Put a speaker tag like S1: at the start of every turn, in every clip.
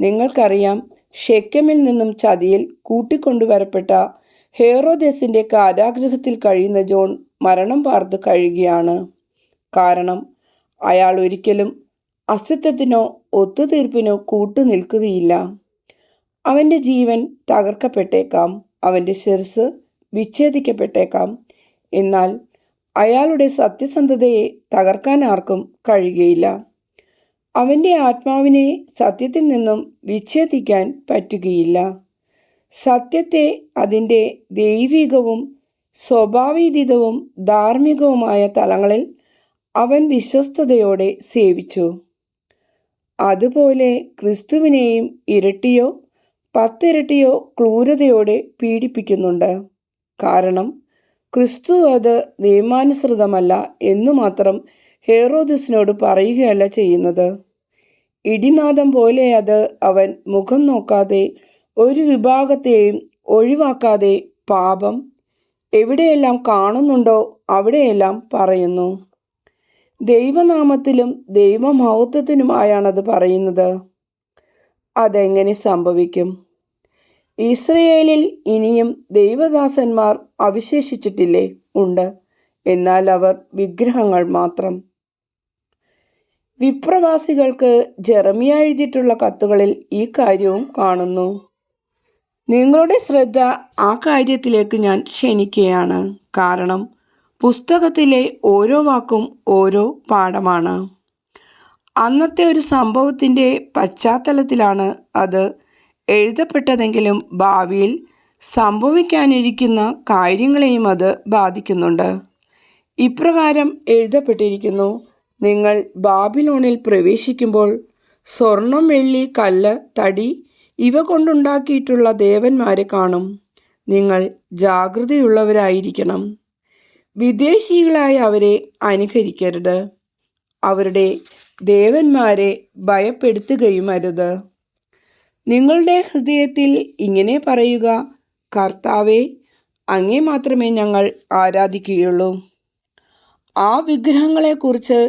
S1: നിങ്ങൾക്കറിയാം, ഷെക്കെമിൽ നിന്നും ചതിയിൽ കൂട്ടിക്കൊണ്ടുവരപ്പെട്ട ഹേറോദേസിൻ്റെ കാരാഗൃഹത്തിൽ കഴിയുന്ന ജോൺ മരണം പാർത്ത് കഴിയുകയാണ്. കാരണം അയാൾ ഒരിക്കലും അസത്യത്തിനോ ഒത്തുതീർപ്പിനോ കൂട്ടുനിൽക്കുകയില്ല. അവൻ്റെ ജീവൻ തകർക്കപ്പെട്ടേക്കാം, അവൻ്റെ ശിരസ് വിച്ഛേദിക്കപ്പെട്ടേക്കാം. എന്നാൽ അയാളുടെ സത്യസന്ധതയെ തകർക്കാൻ ആർക്കും കഴിയുകയില്ല. അവൻ്റെ ആത്മാവിനെ സത്യത്തിൽ നിന്നും വിച്ഛേദിക്കാൻ പറ്റുകയില്ല. സത്യത്തെ അതിൻ്റെ ദൈവികവും സ്വഭാവീതിതവും ധാർമ്മികവുമായ തലങ്ങളിൽ അവൻ വിശ്വസ്തയോടെ സേവിച്ചു. അതുപോലെ ക്രിസ്തുവിനെയും ഇരട്ടിയോ 10 ഇരട്ടിയോ ക്രൂരതയോടെ പീഡിപ്പിക്കുന്നുണ്ട്. കാരണം ക്രിസ്തു അത് നിയമാനുസൃതമല്ല എന്നു മാത്രം ഹേറോദസിനോട് പറയുകയല്ല ചെയ്യുന്നത്. ഇടിനാദം പോലെ അത് അവൻ മുഖം നോക്കാതെ ഒരു വിഭാഗത്തെയും ഒഴിവാക്കാതെ പാപം എവിടെയെല്ലാം കാണുന്നുണ്ടോ അവിടെയെല്ലാം പറയുന്നു. ദൈവനാമത്തിലും ദൈവമഹത്വത്തിനുമായാണത് പറയുന്നത്. അതെങ്ങനെ സംഭവിക്കും? ഇസ്രയേലിൽ ഇനിയും ദൈവദാസന്മാർ അവശേഷിച്ചിട്ടില്ലേ? ഉണ്ട്. എന്നാൽ അവർ വിഗ്രഹങ്ങൾ മാത്രം. വിപ്രവാസികൾക്ക് ജെറമിയ എഴുതിയിട്ടുള്ള കത്തുകളിൽ ഈ കാര്യവും കാണുന്നു. നിങ്ങളുടെ ശ്രദ്ധ ആ കാര്യത്തിലേക്ക് ഞാൻ ക്ഷണിക്കുകയാണ്. കാരണം പുസ്തകത്തിലെ ഓരോ വാക്കും ഓരോ പാഠമാണ്. അന്നത്തെ ഒരു സംഭവത്തിൻ്റെ പശ്ചാത്തലത്തിലാണ് അത് എഴുതപ്പെട്ടതെങ്കിലും ഭാവിയിൽ സംഭവിക്കാനിരിക്കുന്ന കാര്യങ്ങളെയും അത് ബാധിക്കുന്നുണ്ട്. ഇപ്രകാരം എഴുതപ്പെട്ടിരിക്കുന്നു: നിങ്ങൾ ബാബിലോണിൽ പ്രവേശിക്കുമ്പോൾ സ്വർണം, വെള്ളി, കല്ല്, തടി ഇവ കൊണ്ടുണ്ടാക്കിയിട്ടുള്ള ദേവന്മാരെ കാണും. നിങ്ങൾ ജാഗ്രതയുള്ളവരായിരിക്കണം. വിദേശികളായ അവരെ അനുകരിക്കരുത്. അവരുടെ ദേവന്മാരെ ഭയപ്പെടുത്തുകയുമരുത്. നിങ്ങളുടെ ഹൃദയത്തിൽ ഇങ്ങനെ പറയുക: കർത്താവേ, അങ്ങേ മാത്രമേ ഞങ്ങൾ ആരാധിക്കുകയുള്ളൂ. ആ വിഗ്രഹങ്ങളെക്കുറിച്ച്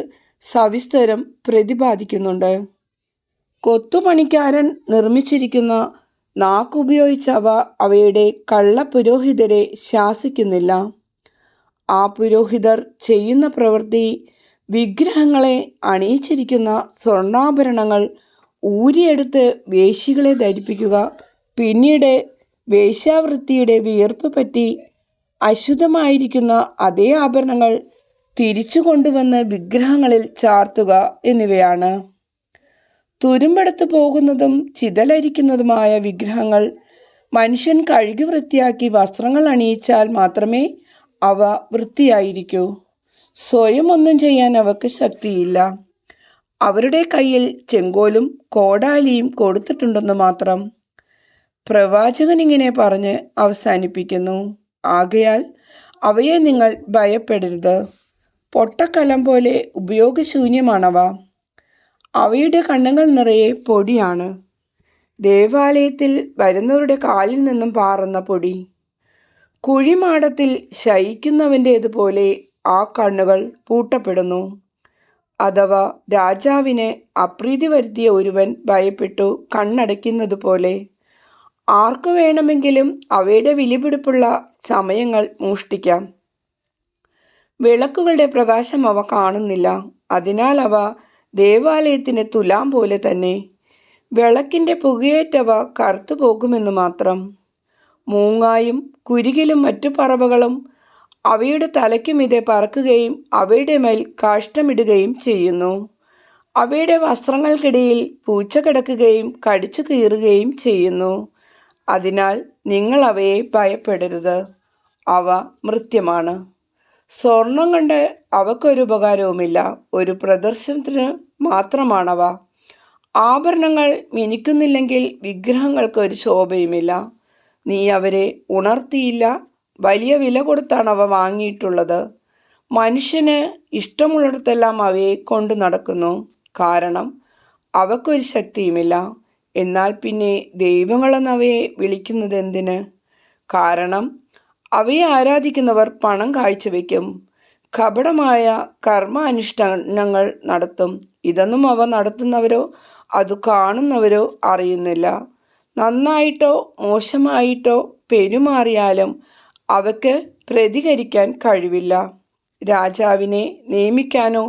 S1: സവിസ്തരം പ്രതിപാദിക്കുന്നുണ്ട്. കൊത്തുപണിക്കാരൻ നിർമ്മിച്ചിരിക്കുന്ന നാക്കുപയോഗിച്ചവ അവയുടെ കള്ളപുരോഹിതരെ ശാസിക്കുന്നില്ല. ആ പുരോഹിതർ ചെയ്യുന്ന പ്രവൃത്തി വിഗ്രഹങ്ങളെ അണിയിച്ചിരിക്കുന്ന സ്വർണ്ണാഭരണങ്ങൾ ഊരിയെടുത്ത് വേശ്യകളെ ധരിപ്പിക്കുക, പിന്നീട് വേശ്യാവൃത്തിയുടെ വിയർപ്പ് പറ്റി അശുദ്ധമായിരിക്കുന്ന അതേ ആഭരണങ്ങൾ തിരിച്ചു കൊണ്ടുവന്ന് വിഗ്രഹങ്ങളിൽ ചാർത്തുക എന്നിവയാണ്. തുരുമ്പെടുത്തു പോകുന്നതും ചിതലരിക്കുന്നതുമായ വിഗ്രഹങ്ങൾ മനുഷ്യൻ കഴുകി വൃത്തിയാക്കി വസ്ത്രങ്ങൾ അണിയിച്ചാൽ മാത്രമേ അവ വൃത്തിയായിരിക്കൂ. സ്വയം ഒന്നും ചെയ്യാൻ അവർക്ക് ശക്തിയില്ല. അവരുടെ കയ്യിൽ ചെങ്കോലും കോടാലിയും കൊടുത്തിട്ടുണ്ടെന്ന് മാത്രം. പ്രവാചകൻ ഇങ്ങനെ പറഞ്ഞ് അവസാനിപ്പിക്കുന്നു: ആകയാൽ അവയെ നിങ്ങൾ ഭയപ്പെടരുത്. പൊട്ടക്കലം പോലെ ഉപയോഗശൂന്യമാണവ. അവയുടെ കണ്ണുകൾ നിറയെ പൊടിയാണ്, ദേവാലയത്തിൽ വരുന്നവരുടെ കാലിൽ നിന്നും പാറുന്ന പൊടി. കുഴിമാടത്തിൽ ശയിക്കുന്നവൻ്റേതുപോലെ ആ കണ്ണുകൾ പൂട്ടപ്പെടുന്നു. അഥവാ രാജാവിന് അപ്രീതി വരുത്തിയ ഒരുവൻ ഭയപ്പെട്ടു കണ്ണടയ്ക്കുന്നത് പോലെ. ആർക്കു വേണമെങ്കിലും അവയുടെ വിലപിടിപ്പുള്ള സമയങ്ങൾ മോഷ്ടിക്കാം. വിളക്കുകളുടെ പ്രകാശം അവ കാണുന്നില്ല. അതിനാൽ അവ ദേവാലയത്തിന് തുലാം പോലെ തന്നെ. വിളക്കിൻ്റെ പുകയേറ്റവ കറുത്തു പോകുമെന്ന് മാത്രം. മൂങ്ങായും കുരുകിലും മറ്റു പറവകളും അവയുടെ തലയ്ക്കുമിതെ പറക്കുകയും അവയുടെ മേൽ കാഷ്ടമിടുകയും ചെയ്യുന്നു. അവയുടെ വസ്ത്രങ്ങൾക്കിടയിൽ പൂച്ച കിടക്കുകയും കടിച്ചു കീറുകയും ചെയ്യുന്നു. അതിനാൽ നിങ്ങൾ അവയെ ഭയപ്പെടരുത്. അവ മൃത്യമാണ്. സ്വർണം കൊണ്ട് അവക്കൊരു ഉപകാരവുമില്ല, ഒരു പ്രദർശനത്തിന് മാത്രമാണവ. ആഭരണങ്ങൾ മിനുക്കുന്നില്ലെങ്കിൽ വിഗ്രഹങ്ങൾക്ക് ഒരു ശോഭയുമില്ല. നീ അവരെ ഉണർത്തിയില്ല. വലിയ വില കൊടുത്താണ് അവ വാങ്ങിയിട്ടുള്ളത്. മനുഷ്യന് ഇഷ്ടമുള്ളിടത്തെല്ലാം അവയെ കൊണ്ടു നടക്കുന്നു. കാരണം അവക്കൊരു ശക്തിയുമില്ല. എന്നാൽ പിന്നെ ദൈവങ്ങളെന്ന് അവയെ വിളിക്കുന്നത് എന്തിന്? കാരണം അവയെ ആരാധിക്കുന്നവർ പണം കാഴ്ചവെക്കും, കപടമായ കർമ്മ അനുഷ്ഠാനങ്ങൾ നടത്തും. ഇതൊന്നും അവ നടത്തുന്നവരോ അത് കാണുന്നവരോ അറിയുന്നില്ല. നന്നായിട്ടോ മോശമായിട്ടോ പെരുമാറിയാലും അവയ്ക്ക് പ്രതികരിക്കാൻ കഴിവില്ല. രാജാവിനെ നിയമിക്കാനോ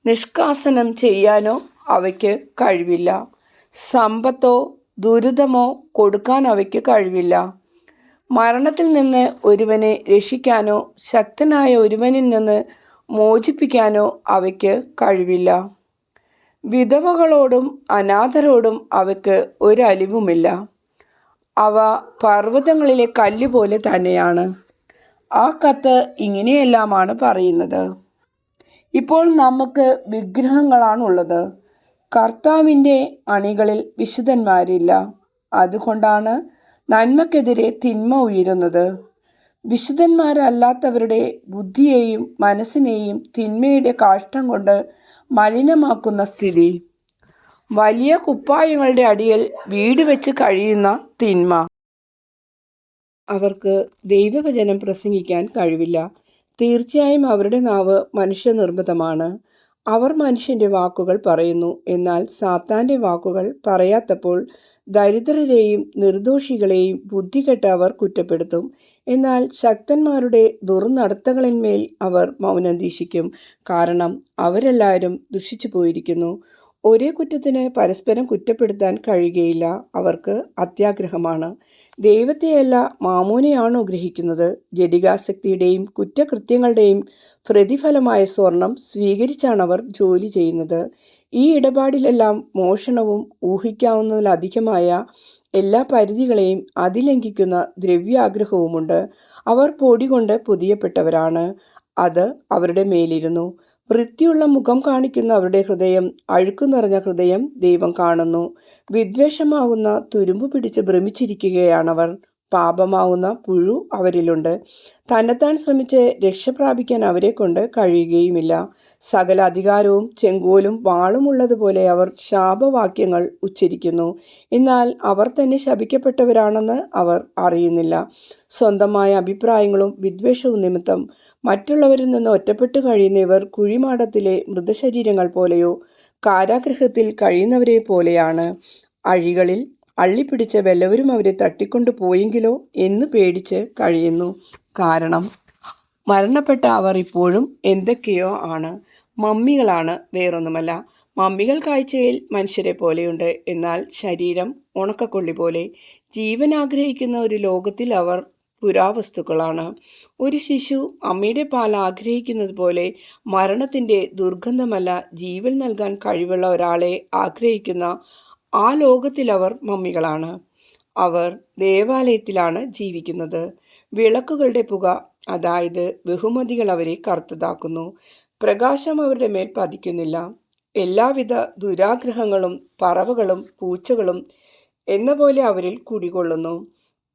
S1: നിഷ്കാസനം ചെയ്യാനോ അവയ്ക്ക് കഴിവില്ല. സമ്പത്തോ ദുരിതമോ കൊടുക്കാൻ അവയ്ക്ക് കഴിവില്ല. മരണത്തിൽ നിന്ന് ഒരുവനെ രക്ഷിക്കാനോ ശക്തനായ ഒരുവനിൽ നിന്ന് മോചിപ്പിക്കാനോ അവയ്ക്ക് കഴിവില്ല. വിധവകളോടും അനാഥരോടും അവയ്ക്ക് ഒരലിവുമില്ല. അവ പർവ്വതങ്ങളിലെ കല്ലുപോലെ തന്നെയാണ്. ആ കത്ത് ഇങ്ങനെയെല്ലാമാണ് പറയുന്നത്. ഇപ്പോൾ നമുക്ക് വിഗ്രഹങ്ങളാണുള്ളത്. കർത്താവിൻ്റെ അണികളിൽ വിശുദ്ധന്മാരില്ല. അതുകൊണ്ടാണ് നന്മയ്ക്കെതിരെ തിന്മ ഉയരുന്നത്. വിശുദ്ധന്മാരല്ലാത്തവരുടെ ബുദ്ധിയെയും മനസ്സിനെയും തിന്മയുടെ കാഷ്ടം കൊണ്ട് മലിനമാക്കുന്ന സ്ഥിതി. വലിയ കുപ്പായങ്ങളുടെ അടിയിൽ വീട് വെച്ച് കഴിയുന്ന തിന്മ. അവർക്ക് ദൈവവചനം പ്രസംഗിക്കാൻ കഴിവില്ല. തീർച്ചയായും അവരുടെ നാവ് മനുഷ്യനിർമ്മിതമാണ്. അവർ മനുഷ്യൻ്റെ വാക്കുകൾ പറയുന്നു, എന്നാൽ സാത്താൻ്റെ വാക്കുകൾ പറയാത്തപ്പോൾ ദരിദ്രരെയും നിർദോഷികളെയും ബുദ്ധികെട്ട അവർ കുറ്റപ്പെടുത്തും. എന്നാൽ ശക്തന്മാരുടെ ദുർനടത്തങ്ങളിന്മേൽ അവർ മൗനം ദീക്ഷിക്കും, കാരണം അവരെല്ലാവരും ദുഷിച്ചു പോയിരിക്കുന്നു. ഒരേ കുറ്റത്തിന് പരസ്പരം കുറ്റപ്പെടുത്താൻ കഴിയുകയില്ല. അവർക്ക് അത്യാഗ്രഹമാണ്. ദൈവത്തെയല്ല മാമോനെയാണോ ഗ്രഹിക്കുന്നത്? ജഡികാസക്തിയുടെയും കുറ്റകൃത്യങ്ങളുടെയും പ്രതിഫലമായ സ്വർണം സ്വീകരിച്ചാണവർ ജോലി ചെയ്യുന്നത്. ഈ ഇടപാടിലെല്ലാം മോഷണവും ഊഹിക്കാവുന്നതിലധികമായ എല്ലാ പരിധികളെയും അതിലംഘിക്കുന്ന ദ്രവ്യാഗ്രഹവുമുണ്ട്. അവർ പൊടി കൊണ്ട് പൊതിയപ്പെട്ടവരാണ്. അത് അവരുടെ മേലിരുന്നു. വൃത്തിയുള്ള മുഖം കാണിക്കുന്ന അവരുടെ ഹൃദയം, അഴുക്കു നിറഞ്ഞ ഹൃദയം ദൈവം കാണുന്നു. വിദ്വേഷമാകുന്ന തുരുമ്പ് പിടിച്ച് ഭ്രമിച്ചിരിക്കുകയാണവർ. പാപമാവുന്ന പുഴു അവരിലുണ്ട്. തന്നെത്താൻ ശ്രമിച്ച് രക്ഷപ്രാപിക്കാൻ അവരെ കൊണ്ട് കഴിയുകയുമില്ല. സകല അധികാരവും ചെങ്കോലും വാളും ഉള്ളതുപോലെ അവർ ശാപവാക്യങ്ങൾ ഉച്ചരിക്കുന്നു. എന്നാൽ അവർ തന്നെ ശപിക്കപ്പെട്ടവരാണെന്ന് അവർ അറിയുന്നില്ല. സ്വന്തമായ അഭിപ്രായങ്ങളും വിദ്വേഷവും നിമിത്തം മറ്റുള്ളവരിൽ നിന്ന് ഒറ്റപ്പെട്ടു കഴിയുന്ന ഇവർ കുഴിമാടത്തിലെ മൃതശരീരങ്ങൾ പോലെയോ കാരാഗൃഹത്തിൽ കഴിയുന്നവരെ പോലെയാണ്. അഴികളിൽ അള്ളിപ്പിടിച്ച വല്ലവരും അവരെ തട്ടിക്കൊണ്ടു പോയെങ്കിലോ എന്ന് പേടിച്ച് കഴിയുന്നു. കാരണം മരണപ്പെട്ട അവർ ഇപ്പോഴും എന്തൊക്കെയോ ആണ്. മമ്മികളാണ്, വേറൊന്നുമല്ല. മമ്മികൾ കാഴ്ചയിൽ മനുഷ്യരെ പോലെയുണ്ട്, എന്നാൽ ശരീരം ഉണക്കക്കൊള്ളി പോലെ. ജീവൻ ആഗ്രഹിക്കുന്ന ഒരു ലോകത്തിൽ അവർ പുരാവസ്തുക്കളാണ്. ഒരു ശിശു അമ്മയുടെ പാൽ ആഗ്രഹിക്കുന്നത് പോലെ മരണത്തിൻ്റെ ദുർഗന്ധമല്ല, ജീവൻ നൽകാൻ കഴിവുള്ള ഒരാളെ ആഗ്രഹിക്കുന്ന ആ ലോകത്തിൽ അവർ മമ്മികളാണ്. അവർ ദേവാലയത്തിലാണ് ജീവിക്കുന്നത്. വിളക്കുകളുടെ പുക, അതായത് ബഹുമതികൾ, അവരെ കറുത്തതാക്കുന്നു. പ്രകാശം അവരുടെ മേൽ പതിക്കുന്നില്ല. എല്ലാവിധ ദുരാഗ്രഹങ്ങളും പറവകളും പൂച്ചകളും എന്ന പോലെ അവരിൽ കുടികൊള്ളുന്നു.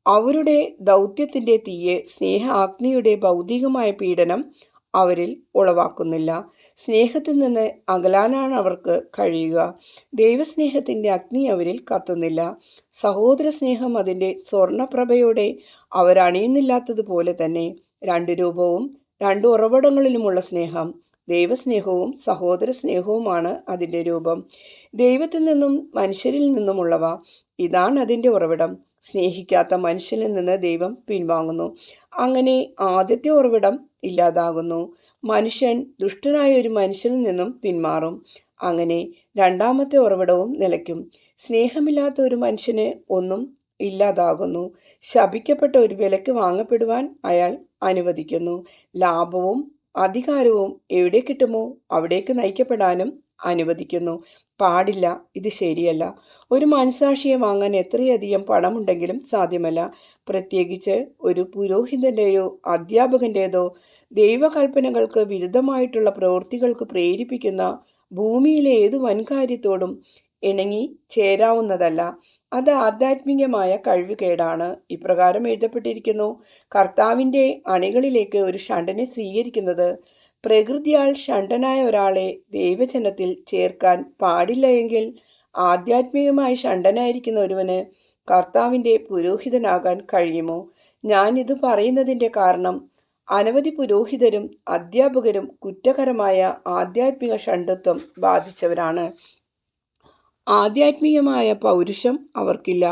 S1: അവരുടെ ദൗത്യത്തിൻ്റെ തീയെ സ്നേഹ അഗ്നിയുടെ ഭൗതികമായ പീഡനം അവരിൽ ഉളവാക്കുന്നില്ല. സ്നേഹത്തിൽ നിന്ന് അകലാനാണ് അവർക്ക് കഴിയുക. ദൈവസ്നേഹത്തിൻ്റെ അഗ്നി അവരിൽ കത്തുന്നില്ല. സഹോദര സ്നേഹം അതിൻ്റെ സ്വർണപ്രഭയോടെ അവരണിയുന്നില്ലാത്തതുപോലെ തന്നെ. രണ്ട് രൂപവും രണ്ട് ഉറവിടങ്ങളിലുമുള്ള സ്നേഹം, ദൈവസ്നേഹവും സഹോദര സ്നേഹവുമാണ് അതിൻ്റെ രൂപം. ദൈവത്തിൽ നിന്നും മനുഷ്യരിൽ നിന്നുമുള്ളവ. ഇതാണ് അതിൻ്റെ ഉറവിടം. സ്നേഹിക്കാത്ത മനുഷ്യനിൽ നിന്ന് ദൈവം പിൻവാങ്ങുന്നു. അങ്ങനെ ആദ്യത്തെ ഉറവിടം ഇല്ലാതാകുന്നു. മനുഷ്യൻ ദുഷ്ടനായ ഒരു മനുഷ്യനിൽ നിന്നും പിന്മാറും. അങ്ങനെ രണ്ടാമത്തെ ഉറവിടവും നിലയ്ക്കും. സ്നേഹമില്ലാത്ത ഒരു മനുഷ്യന് ഒന്നും ഇല്ലാതാകുന്നു. ശപിക്കപ്പെട്ട ഒരു വിലയ്ക്ക് വാങ്ങപ്പെടുവാൻ അയാൾ അനുവദിക്കുന്നു. ലാഭവും അധികാരവും എവിടെ കിട്ടുമോ അവിടേക്ക് നയിക്കപ്പെടാനും അനുവദിക്കുന്നു. പാടില്ല, ഇത് ശരിയല്ല. ഒരു മനസാക്ഷിയെ വാങ്ങാൻ എത്രയധികം പണമുണ്ടെങ്കിലും സാധ്യമല്ല. പ്രത്യേകിച്ച് ഒരു പുരോഹിതൻ്റെയോ അധ്യാപകൻ്റേതോ ദൈവകൽപ്പനകൾക്ക് വിരുദ്ധമായിട്ടുള്ള പ്രവൃത്തികൾക്ക് പ്രേരിപ്പിക്കുന്ന ഭൂമിയിലെ ഏതു വൻകാര്യത്തോടും ഇണങ്ങി ചേരാവുന്നതല്ല. അത് ആധ്യാത്മികമായ കഴിവുകേടാണ്. ഇപ്രകാരം എഴുതപ്പെട്ടിരിക്കുന്നു: കർത്താവിൻ്റെ അണികളിലേക്ക് ഒരു ഷണ്ഡനെ സ്വീകരിക്കുന്നത് പ്രകൃതിയാൽ ഷണ്ഡനായ ഒരാളെ ദൈവജനത്തിൽ ചേർക്കാൻ പാടില്ല എങ്കിൽ ആധ്യാത്മികമായി ഷണ്ഡനായിരിക്കുന്ന ഒരുവന് കർത്താവിൻ്റെ പുരോഹിതനാകാൻ കഴിയുമോ? ഞാനിത് പറയുന്നതിൻ്റെ കാരണം അനവധി പുരോഹിതരും അധ്യാപകരും കുറ്റകരമായ ആധ്യാത്മിക ഷണ്ഡത്വം ബാധിച്ചവരാണ്. ആധ്യാത്മികമായ പൗരുഷം അവർക്കില്ല.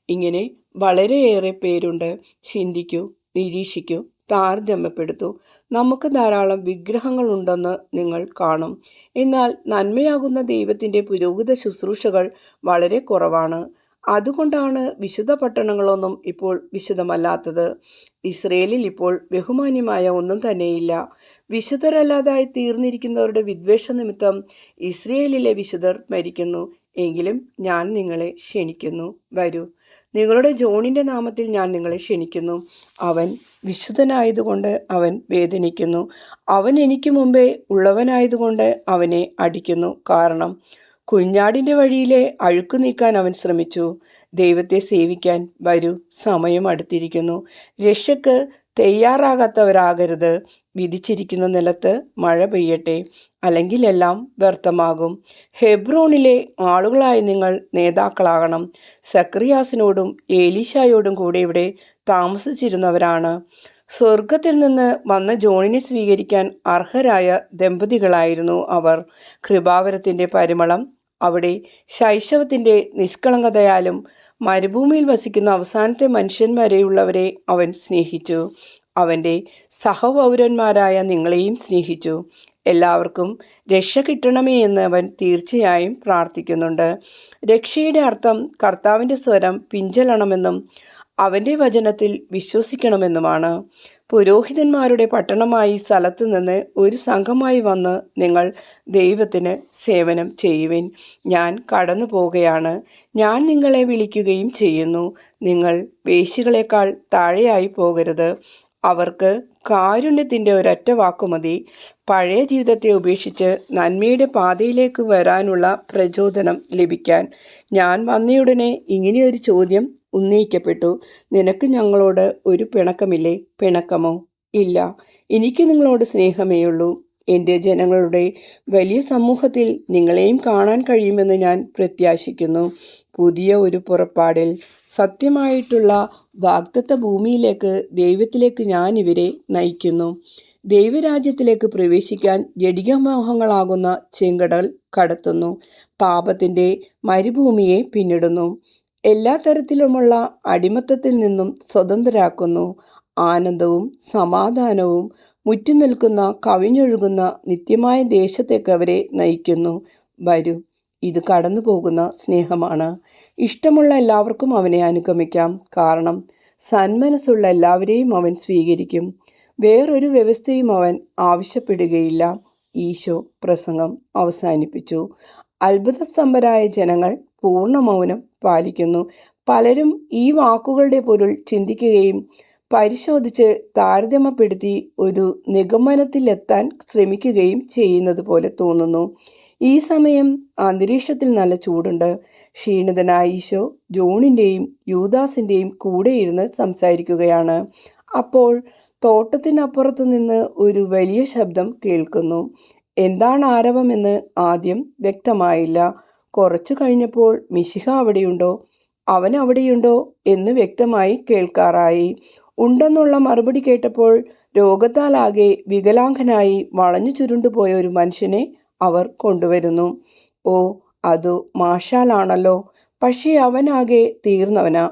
S1: ഇങ്ങനെ വളരെയേറെ പേരുണ്ട്. ചിന്തിക്കൂ, നിരീക്ഷിക്കൂ, താരതമ്യപ്പെടുത്തൂ. നമുക്ക് ധാരാളം വിഗ്രഹങ്ങളുണ്ടെന്ന് നിങ്ങൾ കാണും. എന്നാൽ നന്മയാകുന്ന ദൈവത്തിൻ്റെ പുരോഹിത ശുശ്രൂഷകൾ വളരെ കുറവാണ്. അതുകൊണ്ടാണ് വിശുദ്ധ പട്ടണങ്ങളൊന്നും ഇപ്പോൾ വിശുദ്ധമല്ലാത്തത്. ഇസ്രയേലിൽ ഇപ്പോൾ ബഹുമാന്യമായ ഒന്നും തന്നെയില്ല. വിശുദ്ധരല്ലാതായി തീർന്നിരിക്കുന്നവരുടെ വിദ്വേഷ നിമിത്തം ഇസ്രയേലിലെ വിശുദ്ധർ മരിക്കുന്നു. എങ്കിലും ഞാൻ നിങ്ങളെ ക്ഷണിക്കുന്നു, വരൂ. നിങ്ങളുടെ ജോണിൻ്റെ നാമത്തിൽ ഞാൻ നിങ്ങളെ ക്ഷണിക്കുന്നു. അവൻ വിശുദ്ധനായതുകൊണ്ട് അവൻ വേദനിക്കുന്നു. അവൻ എനിക്ക് മുമ്പേ ഉള്ളവനായതുകൊണ്ട് അവനെ അടിക്കുന്നു. കാരണം കുഞ്ഞാടിൻ്റെ വഴിയിലെ അഴുക്ക് നീക്കാൻ അവൻ ശ്രമിച്ചു. ദൈവത്തെ സേവിക്കാൻ വരൂ, സമയം അടുത്തിരിക്കുന്നു. രക്ഷയ്ക്ക് തയ്യാറാകാത്തവരാകരുത്. വിധിച്ചിരിക്കുന്ന നിലത്ത് മഴ പെയ്യട്ടെ, അല്ലെങ്കിൽ എല്ലാം വ്യർത്ഥമാകും. ഹെബ്രോണിലെ ആളുകളായ നിങ്ങൾ നേതാക്കളാകണം. സക്രിയാസിനോടും ഏലീശായോടും കൂടെ ഇവിടെ താമസിച്ചിരുന്നവരാണ്. സ്വർഗത്തിൽ നിന്ന് വന്ന ജോണിനെ സ്വീകരിക്കാൻ അർഹരായ ദമ്പതികളായിരുന്നു അവർ. കൃപാവരത്തിൻ്റെ പരിമളം അവിടെ ശൈശവത്തിൻ്റെ നിഷ്കളങ്കതയാലും മരുഭൂമിയിൽ വസിക്കുന്ന അവസാനത്തെ മനുഷ്യൻ വരെയുള്ളവരെ അവൻ സ്നേഹിച്ചു. അവൻ്റെ സഹപൗരന്മാരായ നിങ്ങളെയും സ്നേഹിച്ചു. എല്ലാവർക്കും രക്ഷ കിട്ടണമേ എന്ന് അവൻ തീർച്ചയായും പ്രാർത്ഥിക്കുന്നുണ്ട്. രക്ഷയുടെ അർത്ഥം കർത്താവിൻ്റെ സ്വരം പിഞ്ചലണമെന്നും അവൻ്റെ വചനത്തിൽ വിശ്വസിക്കണമെന്നുമാണ്. പുരോഹിതന്മാരുടെ പട്ടണമായി സ്ഥലത്ത് നിന്ന് ഒരു സംഘമായി വന്ന് നിങ്ങൾ ദൈവത്തിന് സേവനം ചെയ്യുവിൻ. ഞാൻ കടന്നു പോകുകയാണ്. ഞാൻ നിങ്ങളെ വിളിക്കുകയും ചെയ്യുന്നു. നിങ്ങൾ വേശ്യകളെക്കാൾ താഴെയായി പോകരുത്. അവർക്ക് കാരുണ്യത്തിൻ്റെ ഒരൊറ്റ വാക്കുമതി. പഴയ ജീവിതത്തെ ഉപേക്ഷിച്ച് നന്മയുടെ പാതയിലേക്ക് വരാനുള്ള പ്രചോദനം ലഭിക്കാൻ. ഞാൻ വന്നയുടനെ ഇങ്ങനെയൊരു ചോദ്യം ഉന്നയിക്കപ്പെട്ടു: നിനക്ക് ഞങ്ങളോട് ഒരു പിണക്കമില്ലേ? പിണക്കമോ? ഇല്ല, എനിക്ക് നിങ്ങളോട് സ്നേഹമേയുള്ളൂ. എൻ്റെ ജനങ്ങളുടെ വലിയ സമൂഹത്തിൽ നിങ്ങളെയും കാണാൻ കഴിയുമെന്ന് ഞാൻ പ്രത്യാശിക്കുന്നു. പുതിയ ഒരു പുറപ്പാടിൽ സത്യമായിട്ടുള്ള വാഗ്ദത്ത ഭൂമിയിലേക്ക്, ദൈവത്തിലേക്ക് ഞാൻ ഇവരെ നയിക്കുന്നു. ദൈവരാജ്യത്തിലേക്ക് പ്രവേശിക്കാൻ ജഡികമോഹങ്ങളാകുന്ന ചെങ്കടൽ കടത്തുന്നു. പാപത്തിൻ്റെ മരുഭൂമിയെ പിന്നിടുന്നു. എല്ലാ തരത്തിലുമുള്ള അടിമത്തത്തിൽ നിന്നും സ്വതന്ത്രരാക്കുന്നു. ആനന്ദവും സമാധാനവും മുറ്റുനിൽക്കുന്ന കവിഞ്ഞൊഴുകുന്ന നിത്യമായ ദേശത്തേക്ക് അവരെ നയിക്കുന്നു. വരൂ, ഇത് കടന്നു പോകുന്ന സ്നേഹമാണ്. ഇഷ്ടമുള്ള എല്ലാവർക്കും അവനെ അനുഗമിക്കാം. കാരണം സന്മനസ്സുള്ള എല്ലാവരെയും അവൻ സ്വീകരിക്കും. വേറൊരു വ്യവസ്ഥയും അവൻ ആവശ്യപ്പെടുകയില്ല. ഈശോ പ്രസംഗം അവസാനിപ്പിച്ചു. അത്ഭുതസ്തംഭരായ ജനങ്ങൾ പൂർണ്ണ മൗനം പാലിക്കുന്നു. പലരും ഈ വാക്കുകളുടെ പൊരുൾ ചിന്തിക്കുകയും പരിശോധിച്ച് താരതമ്യപ്പെടുത്തി ഒരു നിഗമനത്തിലെത്താൻ ശ്രമിക്കുകയും ചെയ്യുന്നത് പോലെ തോന്നുന്നു. ഈ സമയം അന്തരീക്ഷത്തിൽ നല്ല ചൂടുണ്ട്. ക്ഷീണിതനായ ഈശോ ജോണിൻ്റെയും യൂദാസിൻ്റെയും കൂടെ ഇരുന്ന് സംസാരിക്കുകയാണ്. അപ്പോൾ തോട്ടത്തിനപ്പുറത്തു നിന്ന് ഒരു വലിയ ശബ്ദം കേൾക്കുന്നു. എന്താണ് ആരവമെന്ന് ആദ്യം വ്യക്തമായില്ല. കുറച്ചു കഴിഞ്ഞപ്പോൾ മിശിഹ അവിടെയുണ്ടോ, അവൻ അവിടെയുണ്ടോ എന്ന് വ്യക്തമായി കേൾക്കാറായി. ഉണ്ടെന്നുള്ള മറുപടി കേട്ടപ്പോൾ രോഗത്താലാകെ വികലാംഗനായി വളഞ്ഞു ചുരുണ്ടുപോയ ഒരു മനുഷ്യനെ അവർ കൊണ്ടുവരുന്നു. ഓ, അതു മാഷാലാണല്ലോ. പക്ഷേ അവനാകെ തീർന്നവനാ.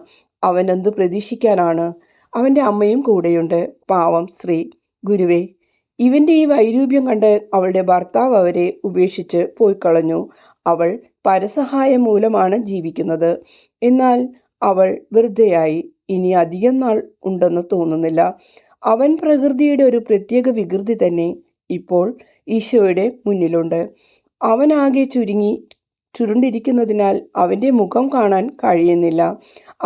S1: അവനെന്തു പ്രതീക്ഷിക്കാനാണ്? അവൻ്റെ അമ്മയും കൂടെയുണ്ട്. പാവം സ്ത്രീ. ഗുരുവേ, ഇവൻ്റെ ഈ വൈരൂപ്യം കണ്ട് അവളുടെ ഭർത്താവ് അവരെ ഉപേക്ഷിച്ച് പോയിക്കളഞ്ഞു. അവൾ പരസഹായം മൂലമാണ് ജീവിക്കുന്നത്. എന്നാൽ അവൾ വൃദ്ധയായി. ഇനി അധികം നാൾ ഉണ്ടെന്ന് തോന്നുന്നില്ല. അവൻ പ്രകൃതിയുടെ ഒരു പ്രത്യേക വികൃതി തന്നെ ഇപ്പോൾ ഈശോയുടെ മുന്നിലുണ്ട്. അവനാകെ ചുരുണ്ടിരിക്കുന്നതിനാൽ അവൻ്റെ മുഖം കാണാൻ കഴിയുന്നില്ല.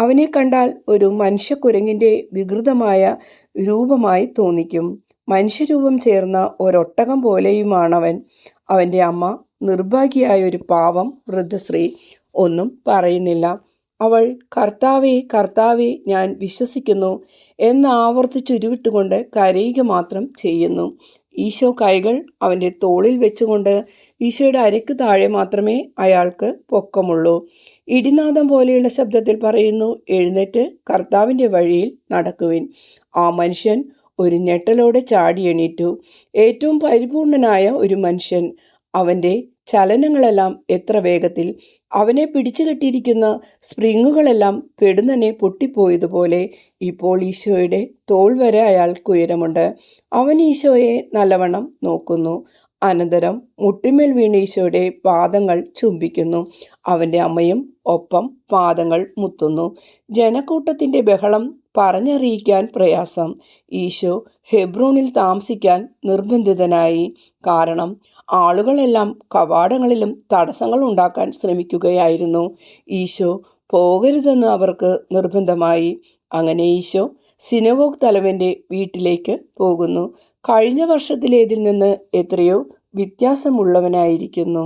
S1: അവനെ കണ്ടാൽ ഒരു മനുഷ്യക്കുരങ്ങിൻ്റെ വികൃതമായ രൂപമായി തോന്നിക്കും. മനുഷ്യരൂപം ചേർന്ന ഒരൊട്ടകം പോലെയുമാണവൻ. അവൻ്റെ അമ്മ നിർഭാഗ്യയായ ഒരു പാവം വൃദ്ധസ്ത്രീ. ഒന്നും പറയുന്നില്ല. അവൾ കർത്താവേ, കർത്താവേ, ഞാൻ വിശ്വസിക്കുന്നു എന്നാവർത്തിച്ചുരുവിട്ടുകൊണ്ട് കരയുക മാത്രം ചെയ്യുന്നു. ഈശോ കൈകൾ അവൻ്റെ തോളിൽ വെച്ചുകൊണ്ട്, ഈശോയുടെ അരയ്ക്ക് താഴെ മാത്രമേ അയാൾക്ക് പൊക്കമുള്ളൂ, ഇടിനാദം പോലെയുള്ള ശബ്ദത്തിൽ പറയുന്നു: എഴുന്നേറ്റ് കർത്താവിൻ്റെ വഴിയിൽ നടക്കുവിൻ. ആ മനുഷ്യൻ ഒരു ഞെട്ടലോടെ ചാടി എണീറ്റു. ഏറ്റവും പരിപൂർണനായ ഒരു മനുഷ്യൻ. അവൻ്റെ ചലനങ്ങളെല്ലാം എത്ര വേഗത്തിൽ! അവനെ പിടിച്ചുകെട്ടിയിരിക്കുന്ന സ്പ്രിങ്ങുകളെല്ലാം പെടുന്നനെ പൊട്ടിപ്പോയതുപോലെ. ഇപ്പോൾ ഈശോയുടെ തോൾ വരെ അയാൾക്കുയരമുണ്ട്. അവൻ ഈശോയെ നല്ലവണ്ണം നോക്കുന്നു. അനന്തരം മുട്ടിന്മേൽ വീണ് ഈശോയുടെ പാദങ്ങൾ ചുംബിക്കുന്നു. അവൻ്റെ അമ്മയും ഒപ്പം പാദങ്ങൾ മുത്തുന്നു. ജനക്കൂട്ടത്തിൻ്റെ ബഹളം പറഞ്ഞറിയിക്കാൻ പ്രയാസം. ഈശോ ഹെബ്രോനിൽ താമസിക്കാൻ നിർബന്ധിതനായി. കാരണം ആളുകളെല്ലാം കവാടങ്ങളിലും തടസ്സങ്ങൾ ഉണ്ടാക്കാൻ ശ്രമിക്കുകയായിരുന്നു. ഈശോ പോകരുതെന്ന് അവർക്ക് നിർബന്ധമായി. അങ്ങനെ ഈശോ സിനഗോഗ് തലവൻ്റെ വീട്ടിലേക്ക് പോകുന്നു. കഴിഞ്ഞ വർഷത്തിലേതിൽ നിന്ന് എത്രയോ വ്യത്യാസമുള്ളവനായിരിക്കുന്നു.